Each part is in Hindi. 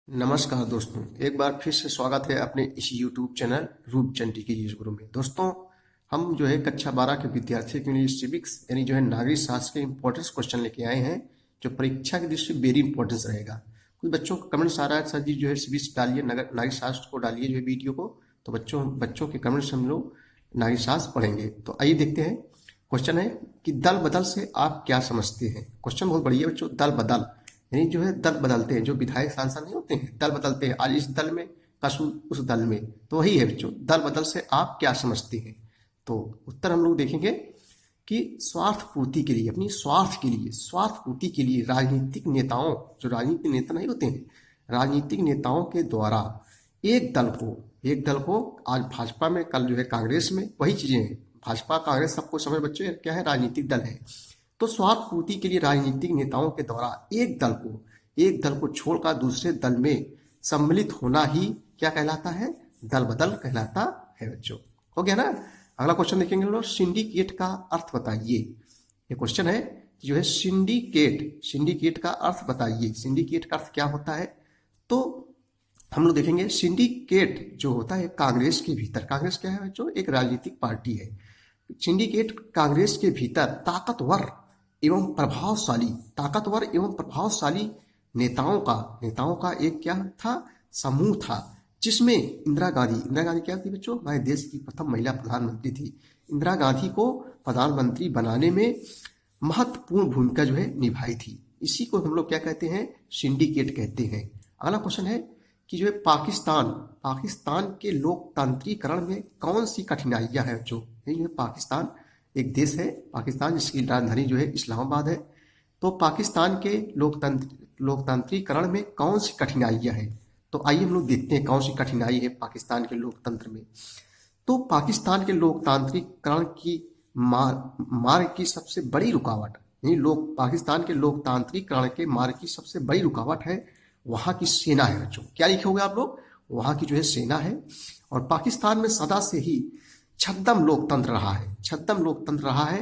नमस्कार दोस्तों, एक बार फिर से स्वागत है अपने इस YouTube चैनल रूपचंद की इस गुरु में। दोस्तों, हम जो है कक्षा 12 के विद्यार्थियों के लिए सिविक्स यानी जो है नागरिक शास्त्र के इंपॉर्टेंस क्वेश्चन लेके आए हैं, जो परीक्षा की दृष्टि से वेरी इंपॉर्टेंस रहेगा। कुछ बच्चों का कमेंट्स आ रहा है, सर जी जो है सिविक्स डालिए, नागरिक शास्त्र को डालिए जो है वीडियो को। तो बच्चों के कमेंट्स हम लोग नागरिक शास्त्र पढ़ेंगे। तो आइए देखते हैं। क्वेश्चन है कि दल बदल से आप क्या समझते हैं। क्वेश्चन बहुत बढ़िया बच्चों। दल बदल यानी जो है दल बदलते हैं, जो विधायक सांसद नहीं होते हैं, दल बदलते हैं, आज इस दल में कल उस दल में। तो वही है बच्चों, दल बदल से आप क्या समझते हैं। तो उत्तर हम लोग देखेंगे कि स्वार्थ पूर्ति के लिए, अपनी स्वार्थ पूर्ति के लिए राजनीतिक नेताओं, जो राजनीतिक नेता नहीं होते हैं, राजनीतिक नेताओं के द्वारा एक दल को आज भाजपा में, कल जो है कांग्रेस में, वही चीजें हैं। भाजपा कांग्रेस सबको समझ बच्चों क्या है, राजनीतिक दल है। तो स्वार्थ पूर्ति के लिए राजनीतिक नेताओं के द्वारा एक दल को छोड़कर दूसरे दल में सम्मिलित होना ही क्या कहलाता है, दल बदल कहलाता है बच्चों। हो गया ना। अगला क्वेश्चन देखेंगे लोग, सिंडिकेट का अर्थ बताइए। ये क्वेश्चन है जो है सिंडिकेट का अर्थ बताइए। सिंडिकेट का अर्थ क्या होता है, तो हम लोग देखेंगे। सिंडिकेट जो होता है कांग्रेस के भीतर, कांग्रेस क्या है बच्चों, एक राजनीतिक पार्टी है। सिंडिकेट कांग्रेस के भीतर ताकतवर एवं प्रभावशाली नेताओं का एक क्या था, समूह था, जिसमें इंदिरा गांधी क्या थी बच्चों, हमारे देश की प्रथम महिला प्रधानमंत्री थी। इंदिरा गांधी को प्रधानमंत्री बनाने में महत्वपूर्ण भूमिका जो है निभाई थी। इसी को हम लोग क्या कहते हैं, सिंडिकेट कहते हैं। अगला क्वेश्चन है कि जो है पाकिस्तान के लोकतांत्रिकरण में कौन सी कठिनाइयां हैं बच्चों। ये जो है पाकिस्तान एक देश है, पाकिस्तान जिसकी राजधानी जो है इस्लामाबाद है। तो पाकिस्तान के लोकतांत्रिकरण में कौन सी कठिनाइयां हैं। तो आइए हम लोग देखते हैं कौन सी कठिनाई है पाकिस्तान के लोकतंत्र में। तो पाकिस्तान के लोकतांत्रिकरण की मार्ग की सबसे बड़ी रुकावट, यानी पाकिस्तान के लोकतांत्रिकरण के मार्ग की सबसे बड़ी रुकावट है वहां की सेना है बच्चों। क्या लिखे होंगे आप लोग, वहां की जो है सेना है। और पाकिस्तान में सदा से ही छद्म लोकतंत्र रहा है।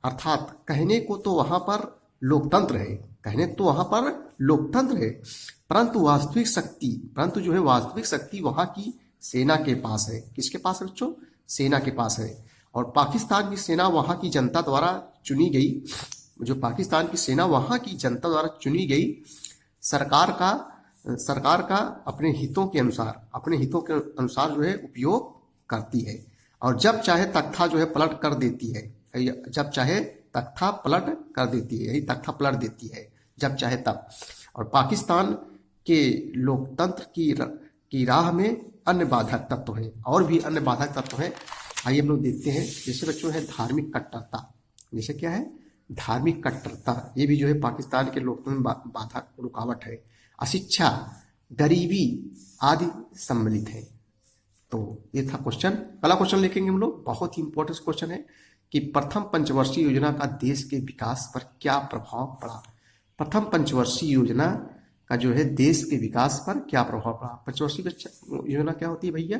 अर्थात कहने को तो वहां पर लोकतंत्र है, परंतु जो है वास्तविक शक्ति वहां की सेना के पास है। किसके पास है बच्चों, सेना के पास है। और पाकिस्तान की सेना वहां की जनता द्वारा चुनी गई, सरकार का अपने हितों के अनुसार जो है उपयोग करती है। और जब चाहे तख्ता जो है पलट कर देती है, यही तख्ता पलट देती है जब चाहे तब। और पाकिस्तान के लोकतंत्र की राह में अन्य बाधक तत्व हैं, और भी अन्य बाधक तत्व हैं। आइए हम लोग देखते हैं। जैसे बच्चों है धार्मिक कट्टरता, जैसे क्या है, धार्मिक कट्टरता, ये भी जो है पाकिस्तान के लोकतंत्र में बाधक रुकावट है। अशिक्षा, गरीबी आदि सम्मिलित है। तो ये था क्वेश्चन। अगला क्वेश्चन लिखेंगे हम लोग, बहुत ही इंपॉर्टेंट क्वेश्चन है कि प्रथम पंचवर्षीय योजना का देश के विकास पर क्या प्रभाव पड़ा। प्रथम पंचवर्षीय योजना का जो है देश के विकास पर क्या प्रभाव पड़ा। पंचवर्षीय योजना क्या होती है भैया,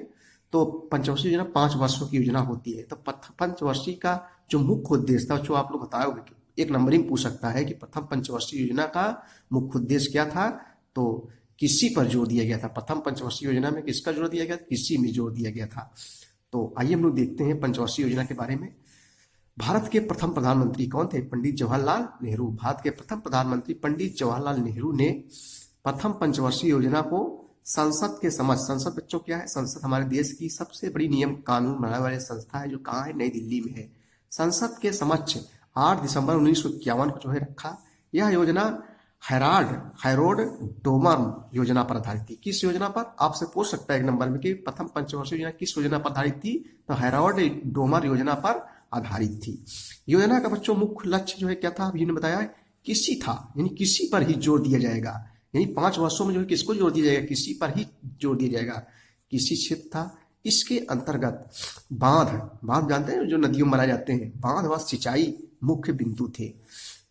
तो पंचवर्षीय योजना 5 वर्षों की योजना होती है। तो पंचवर्षीय का जो मुख्य उद्देश्य था, जो आप लोग बताओगे कि एक नंबर में पूछ सकता है कि प्रथम पंचवर्षीय योजना का मुख्य उद्देश्य क्या था, तो कृषि पर जोर दिया गया था। प्रथम पंचवर्षीय योजना में किसका जोर दिया गया, कृषि में जोर दिया गया था। तो आइए हम लोग देखते हैं पंचवर्षीय योजना के बारे में। भारत के प्रथम प्रधानमंत्री कौन थे, पंडित जवाहरलाल नेहरू। भारत के प्रथम प्रधानमंत्री पंडित जवाहरलाल नेहरू ने प्रथम पंचवर्षीय योजना को संसद बच्चों क्या है, संसद हमारे देश की सबसे बड़ी नियम कानून बनाने वाली संस्था है, जो कहाँ है, नई दिल्ली में है। संसद के समक्ष 8 दिसंबर 1951 को जो है रखा। यह योजना हैरोल्ड डोमर योजना पर आधारित थी। किस योजना पर, आपसे पूछ सकता है एक नंबर में कि प्रथम पंचवर्षीय योजना किस योजना पर आधारित थी, तो हैरोल्ड डोमर योजना पर आधारित थी। योजना का बच्चों मुख्य लक्ष्य जो है क्या था, अभी ने बताया, कृषि था, यानी कृषि पर ही जोर दिया जाएगा। यानी 5 वर्षों में जो है किसको जोर दिया जाएगा, कृषि पर ही जोर दिया जाएगा। कृषि क्षेत्र था। इसके अंतर्गत बांध जानते हैं, जो नदियों में बनाए जाते हैं, बांध व सिंचाई मुख्य बिंदु थे।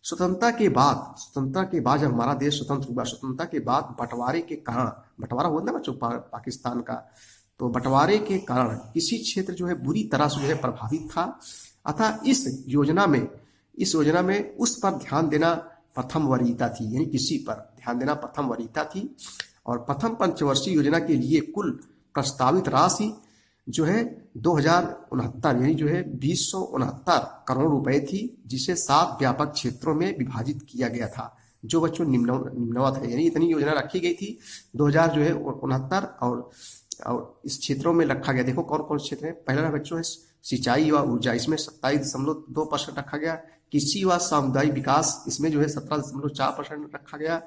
स्वतंत्रता के बाद जब हमारा देश स्वतंत्र हुआ, स्वतंत्रता के बाद बंटवारा हुआ ना बच्चों पाकिस्तान का, तो बंटवारे के कारण कृषि क्षेत्र जो है बुरी तरह से जो है प्रभावित था। अतः इस योजना में उस पर ध्यान देना प्रथम वरीयता थी, यानी कृषि पर ध्यान देना प्रथम वरीयता थी। और प्रथम पंचवर्षीय योजना के लिए कुल प्रस्तावित राशि जो है 2069 यानी जो है 2069 करोड़ रुपए थी, जिसे 7 व्यापक क्षेत्रों में विभाजित किया गया था, जो बच्चों निम्नवत है। यानी इतनी योजना रखी गई थी 2069 और इस क्षेत्रों में रखा गया। देखो कौन कौन से क्षेत्र है। पहला बच्चों है सिंचाई व ऊर्जा, इसमें 27.2% रखा गया। कृषि व सामुदायिक विकास, इसमें जो है 17.4% रखा गया।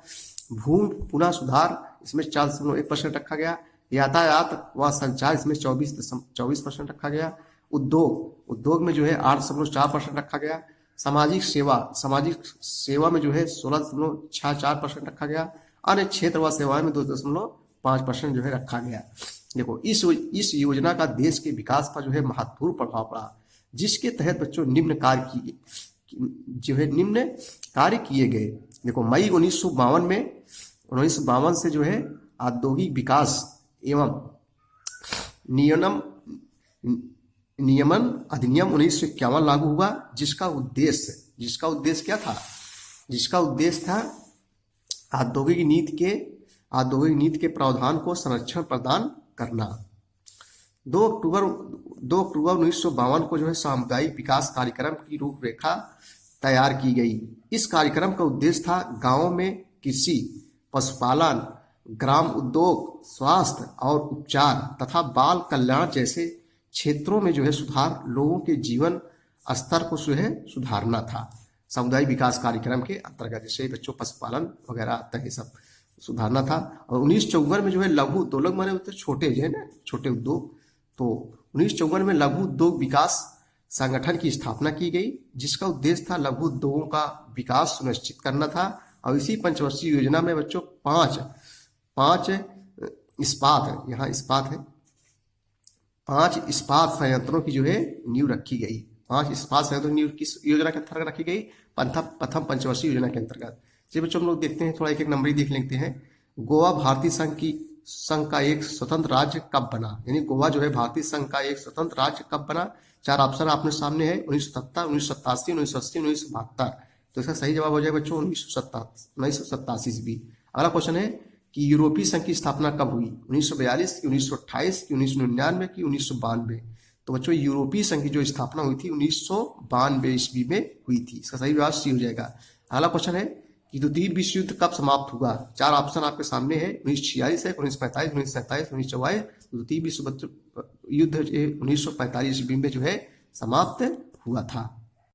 भूमि पुनः सुधार, इसमें 4.1% रखा गया। यातायात व संचार, इसमें 24% रखा गया। उद्योग में जो है 8.4% रखा गया। सामाजिक सेवा में जो है 16.64% रखा गया। अन्य क्षेत्र व सेवाएं में 2.5% जो है रखा गया। देखो इस योजना का देश के विकास पर जो है महत्वपूर्ण प्रभाव पड़ा, जिसके तहत बच्चों निम्न कार्य किए गए। देखो मई 1952 से जो है औद्योगिक विकास एवं नियमन अधिनियम 1951 लागू हुआ, जिसका उद्देश्य क्या था? जिसका उद्देश्य था औद्योगिक नीति के प्रावधान को संरक्षण प्रदान करना। 2 अक्टूबर 1952 को जो है सामुदायिक विकास कार्यक्रम की रूपरेखा तैयार की गई। इस कार्यक्रम का उद्देश्य था गांवों में कृषि, पशुपालन, ग्राम उद्योग, स्वास्थ्य और उपचार तथा बाल कल्याण जैसे क्षेत्रों में जो है सुधार, लोगों के जीवन स्तर को जो है सुधारना था। सामुदायिक विकास कार्यक्रम के अंतर्गत जैसे बच्चों पशुपालन वगैरह आता है, सब सुधारना था। और 1954 में जो है लघु उद्योग माने तो छोटे जो है ना, छोटे उद्योग, तो 1954 में लघु उद्योग विकास संगठन की स्थापना की गई, जिसका उद्देश्य था लघु उद्योगों का विकास सुनिश्चित करना था। और इसी पंचवर्षीय योजना में बच्चों पांच इस्पात, यहाँ इस्पात है, 5 इस्पात संयंत्रों की जो है नींव रखी गई। 5 इस्पात संयंत्रों की नींव किस योजना के अंतर्गत रखी गई? प्रथम पंचवर्षीय योजना के अंतर्गत। चलिए बच्चों हम लोग देखते हैं, थोड़ा एक नंबर ही देख लेते हैं। गोवा भारतीय संघ का एक स्वतंत्र राज्य कब बना? यानी गोवा जो है भारतीय संघ का एक स्वतंत्र राज्य कब बना? 4 ऑप्शन आपने सामने है, 1970, 1987, 1980, 1972। तो इसका सही जवाब हो जाएगा बच्चों 1987 ईस्वी। अगला क्वेश्चन है कि यूरोपीय संघ की स्थापना कब हुई? 1942 की, 1928 की, 1999 की, 1992? तो बच्चों यूरोपीय संघ की जो स्थापना हुई थी 1992 ईस्वी में हुई थी। इसका सही जवाब सी हो जाएगा। अगला क्वेश्चन है कि द्वितीय विश्व युद्ध कब समाप्त हुआ? 4 ऑप्शन आपके सामने है, 1946 है, 1945, 1947, 1944। द्वितीय विश्व युद्ध 1945 ईस्वी में जो है समाप्त हुआ था।